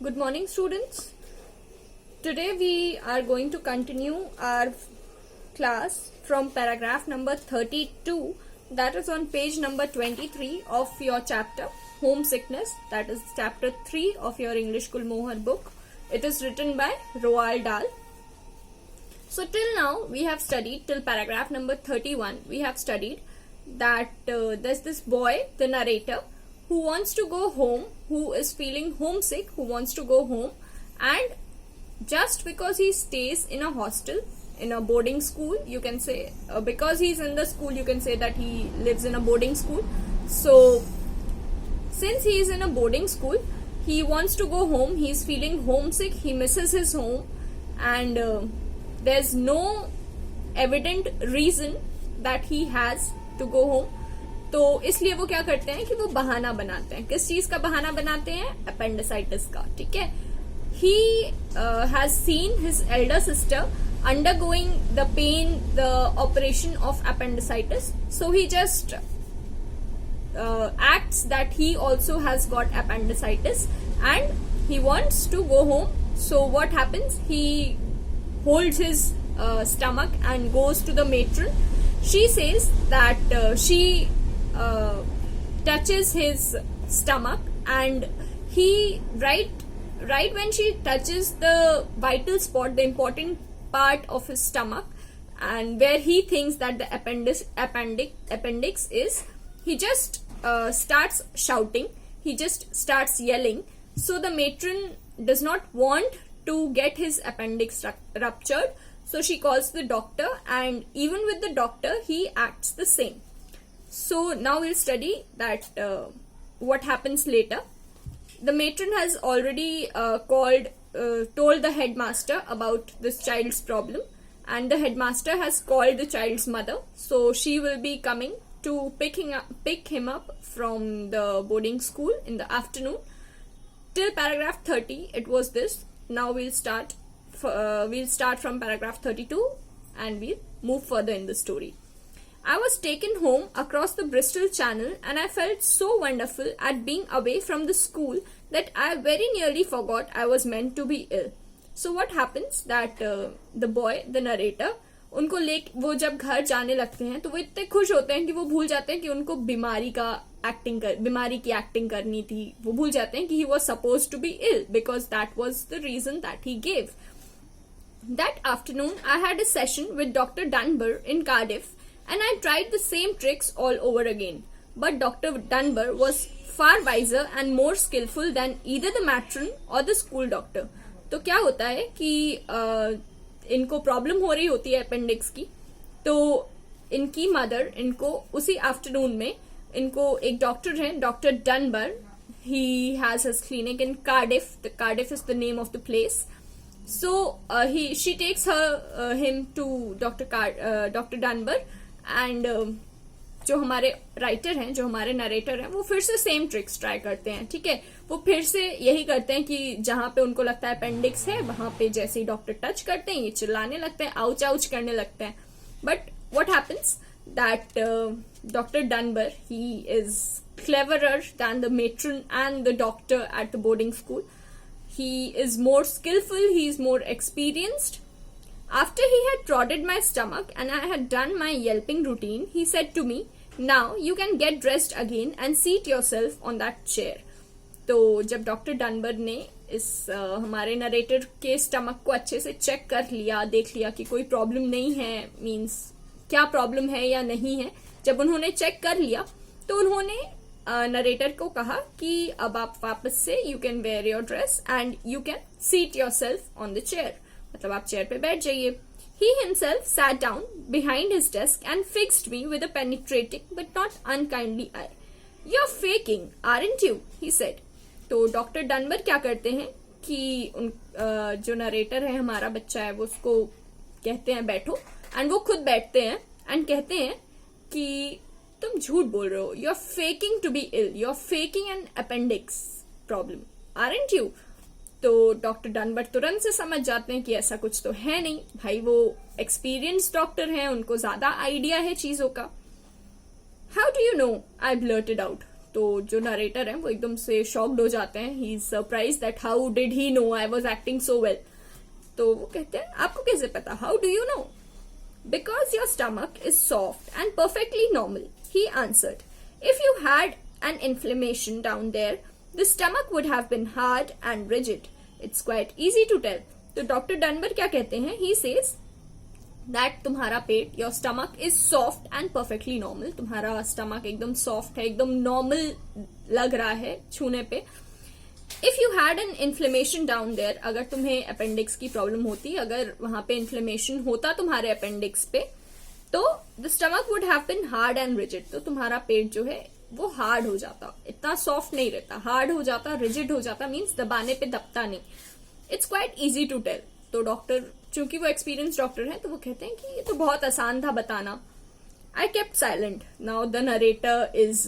Good morning, students. Today we are going to continue our class from paragraph number 32, that is on page number 23 of your chapter Homesickness, that is chapter 3 of your English Gulmohar book. It is written by Roald Dahl. So till now we have studied till paragraph number 31. We have studied that there's this boy, the narrator, who wants to go home, who is feeling homesick, who wants to go home, and just because he stays in a hostel, in a boarding school, you can say, because he's in the school, you can say that he lives in a boarding school. So since he is in a boarding school, he wants to go home, he's feeling homesick, he misses his home, and there's no evident reason that he has to go home. तो इसलिए वो क्या करते हैं कि वो बहाना बनाते हैं. किस चीज का बहाना बनाते हैं? अपेंडिसाइटिस का. ठीक है. He has seen his elder sister undergoing the pain, the operation of appendicitis. So he just acts that he also has got appendicitis and he wants to go home. So what happens? He holds his stomach and goes to the matron. She says that she touches his stomach, and he right when she touches the vital spot, the important part of his stomach, and where he thinks that the appendix is, he just starts shouting, he just starts yelling. So the matron does not want to get his appendix ruptured, so she calls the doctor, and even with the doctor he acts the same. So now we'll study that what happens later. The matron has already told the headmaster about this child's problem, and the headmaster has called the child's mother. So she will be coming to pick him up from the boarding school in the afternoon. Till paragraph 30 it was this. Now we'll start from paragraph 32 and we'll move further in the story. I was taken home across the Bristol Channel, and I felt so wonderful at being away from the school that I very nearly forgot I was meant to be ill. So what happens that the boy, the narrator, वो जब घर जाने लगते हैं तो वो इतने खुश होते हैं कि वो भूल जाते हैं कि उनको बीमारी की एक्टिंग करनी थी. वो भूल जाते हैं कि he was supposed to be ill because that was the reason that he gave. That afternoon I had a session with Dr. Dunbar in Cardiff, and I tried the same tricks all over again. But Dr. Dunbar was far wiser and more skillful than either the matron or the school doctor. तो क्या होता है कि इनको problem हो रही होती है अपेंडिक्स की, तो इनकी मदर इनको उसी आफ्टरनून में इनको एक डॉक्टर है, doctor Dunbar. He has his clinic in Cardiff. The Cardiff is the name of the place. So she takes him to Dr. Dunbar, and जो हमारे राइटर हैं, जो हमारे नरेटर हैं, वो फिर से सेम ट्रिक्स ट्राई करते हैं. ठीक है. वो फिर से यही करते हैं कि जहां पे उनको लगता है अपेंडिक्स है, वहां पे जैसे ही डॉक्टर टच करते हैं ये चिल्लाने लगते हैं, आउच आउच करने लगते हैं. But what happens that doctor Dunbar, he is cleverer than the matron and the doctor at the boarding school. He is more skillful, he is more experienced. After he had prodded my stomach and I had done my yelping routine, he said to me, "Now you can get dressed again and seat yourself on that chair." तो जब doctor Dunbar ने इस हमारे narrator के stomach को अच्छे से check कर लिया, देख लिया कि कोई प्रॉब्लम नहीं है, मीन्स क्या प्रॉब्लम है या नहीं है, जब उन्होंने चेक कर लिया तो उन्होंने नरेटर को कहा कि अब आप वापस से you can wear your dress and you can seat your self on the chair, मतलब आप चेयर पे बैठ जाइए. He himself sat down behind his desk and fixed me with a penetrating but not unkindly eye. "You're faking, aren't you?" he said. तो doctor Dunbar क्या करते हैं कि जो नरेटर है, हमारा बच्चा है, वो उसको कहते हैं बैठो, एंड वो खुद बैठते हैं एंड कहते हैं कि तुम झूठ बोल रहे हो. You're faking to be ill. You're faking an appendix problem, aren't you? तो डॉक्टर डनबर तुरंत से समझ जाते हैं कि ऐसा कुछ तो है नहीं. भाई वो एक्सपीरियंस डॉक्टर हैं, उनको ज्यादा आइडिया है चीजों का. "How do you know?" I blurted out. तो जो नरेटर है वो एकदम से शॉक्ड हो जाते हैं. He is surprise that how did he know I was acting so well. तो वो कहते हैं आपको कैसे पता, how do you know? Because your stomach is soft and perfectly normal, he answered. If you had an inflammation down there, the stomach would have been hard and rigid. It's quite easy to tell. तो doctor Dunbar क्या कहते हैं, he says that तुम्हारा पेट, your stomach is soft and perfectly normal. तुम्हारा stomach एकदम soft है, एकदम नॉर्मल लग रहा है छूने पे. If you had an inflammation down there, अगर तुम्हें अपेंडिक्स की प्रॉब्लम होती, अगर वहां पे इन्फ्लेमेशन होता तुम्हारे अपेंडिक्स पे, तो the stomach would have been hard and rigid. तो तुम्हारा पेट जो है वो हार्ड हो जाता, इतना सॉफ्ट नहीं रहता, हार्ड हो जाता, रिजिड हो जाता, मीन्स दबाने पे दबता नहीं. It's quite easy to tell. तो डॉक्टर, चूंकि वो एक्सपीरियंस डॉक्टर है, तो वो कहते हैं कि ये तो बहुत आसान था बताना. I kept silent. Now the narrator is,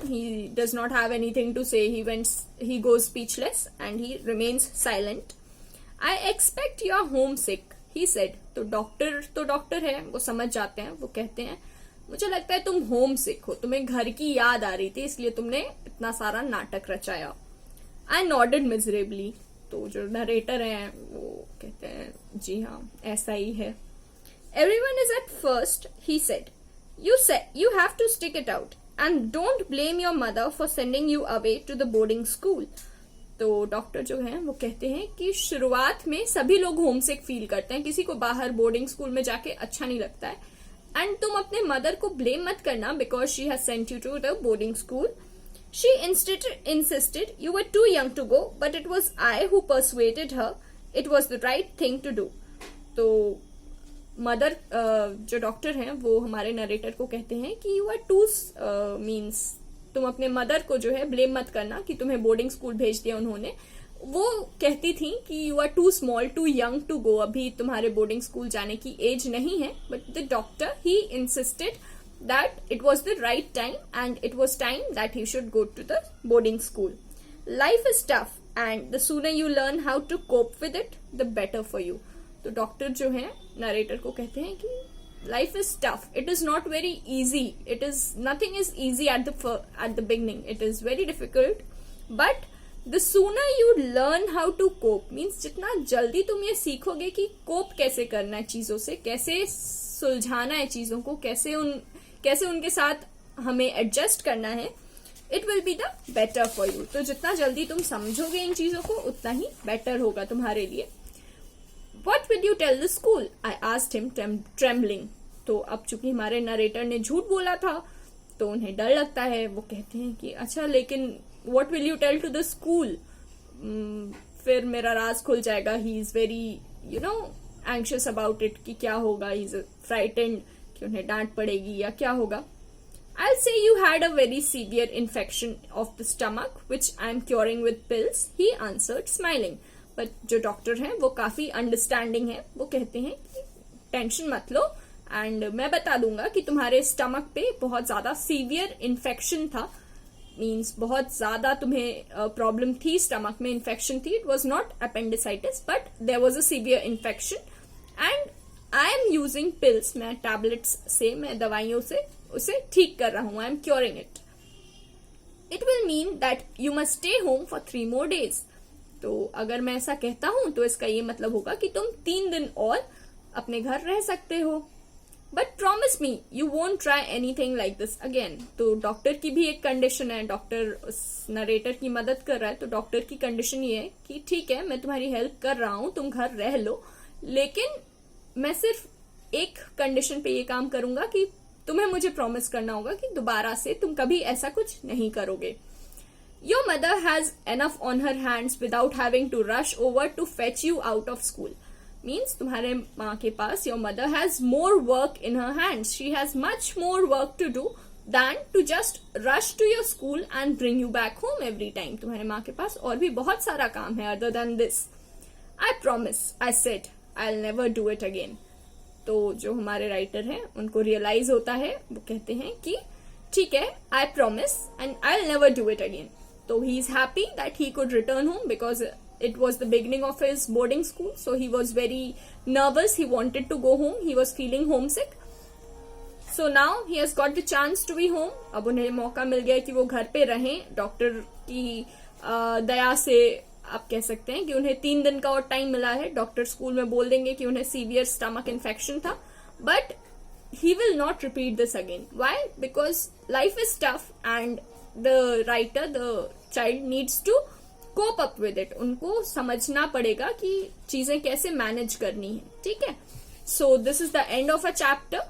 he does not have anything to say. He goes speechless and he remains silent. I expect you are homesick, he said. तो डॉक्टर है, वो समझ जाते हैं. वो कहते हैं मुझे लगता है तुम होम सिक हो, तुम्हें घर की याद आ रही थी, इसलिए तुमने इतना सारा नाटक रचाया. I nodded miserably. तो जो नरेटर है वो कहते हैं जी हाँ ऐसा ही है. Everyone is at first, he said. You have to stick it out and don't blame your mother for sending you away to the boarding school. तो डॉक्टर जो है वो कहते हैं कि शुरुआत में सभी लोग होमसिक फील करते हैं, किसी को बाहर बोर्डिंग स्कूल में जाके अच्छा नहीं लगता है. एंड तुम अपने मदर को ब्लेम मत करना because she has sent you to the boarding school. She insisted you were too young to go, but it was I who persuaded her. It was the right thing to do. तो mother जो doctor हैं वो हमारे narrator को कहते हैं कि you are two means तुम अपने मदर को जो है ब्लेम मत करना कि तुम्हें बोर्डिंग स्कूल भेज दिया उन्होंने. वो कहती थी कि you are too small, too young to go, अभी तुम्हारे बोर्डिंग स्कूल जाने की एज नहीं है. But the doctor he insisted that it was the right time and it was time that he should go to the boarding school. Life is tough and the sooner you learn how to cope with it, the better for you. तो doctor जो है narrator को कहते हैं कि life is tough. It is not very easy. Nothing is easy at the beginning. It is very difficult. But the sooner you learn how to cope means जितना जल्दी तुम ये सीखोगे कि cope कैसे करना है चीजों से, कैसे सुलझाना है चीजों को, कैसे उनके साथ हमें एडजस्ट करना है, it will be the better for you. तो जितना जल्दी तुम समझोगे इन चीजों को उतना ही बेटर होगा तुम्हारे लिए. What will you tell the school, I asked him trembling. तो अब चूंकि हमारे नरेटर ने झूठ बोला था तो उन्हें डर लगता है. वो कहते हैं कि अच्छा लेकिन what will you tell to the school, फिर मेरा राज खुल जाएगा. He is very anxious about it कि क्या होगा. ही इज फ्राइटेंड कि उन्हें डांट पड़ेगी या क्या होगा. I'll say you had a very severe infection of the stomach which I'm curing with pills, he answered smiling. But जो डॉक्टर हैं वो काफी अंडरस्टैंडिंग है. वो कहते हैं कि टेंशन मत लो एंड मैं बता दूंगा कि तुम्हारे स्टमक पे बहुत ज्यादा सीवियर इन्फेक्शन था. मीन्स बहुत ज्यादा तुम्हें प्रॉब्लम थी, स्टमक में इन्फेक्शन थी. It was not appendicitis but there was a severe infection and I am using pills. मैं टैबलेट्स से, मैं दवाइयों से उसे ठीक कर रहा हूं. I am curing it. It will mean that you must stay home for 3 more days. तो अगर मैं ऐसा कहता हूं तो इसका ये मतलब होगा कि तुम 3 दिन और अपने घर रह सकते हो. But promise me you won't try anything like this again. तो डॉक्टर की भी एक कंडीशन है. डॉक्टर उस नरेटर की मदद कर रहा है तो डॉक्टर की कंडीशन ये है कि ठीक है मैं तुम्हारी हेल्प कर रहा हूं, तुम घर रह लो, लेकिन मैं सिर्फ एक कंडीशन पे ये काम करूंगा कि तुम्हें मुझे प्रॉमिस करना होगा कि दोबारा से तुम कभी ऐसा कुछ नहीं करोगे. Your mother has enough on her hands without having to rush over to fetch you out of school. Means तुम्हारे माँ के पास, your mother has more work in her hands. She has much more work to do than to just rush to your school and bring you back home every time. तुम्हारे माँ के पास और भी बहुत सारा काम है other than this. I promise, I said, I will never do it again. तो जो हमारे राइटर हैं उनको रियलाइज होता है. वो कहते हैं कि ठीक है, I promise and I will never do it again. तो he is happy that he could return home because it was the beginning of his boarding school, so he was very nervous. He wanted to go home. He was feeling homesick. So now he has got the chance to be home. अब उन्हें मौका मिल गया कि वो घर पे रहें. Doctor की दया से आप कह सकते हैं कि उन्हें 3 दिन का और टाइम मिला है. डॉक्टर स्कूल में बोल देंगे कि उन्हें सीवियर स्टमक इन्फेक्शन था, but he will not repeat this again. Why? Because life is tough and the writer, the child needs to cope up with it. उनको समझना पड़ेगा कि चीजें कैसे मैनेज करनी है. ठीक है. So this is the end of a chapter.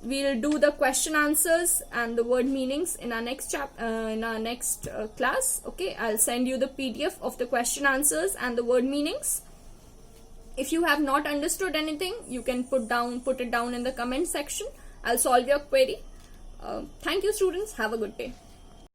We'll do the question answers and the word meanings in our next class. Okay, I'll send you the PDF of the question answers and the word meanings. If you have not understood anything, you can put it down in the comment section. I'll solve your query. Thank you, students. Have a good day.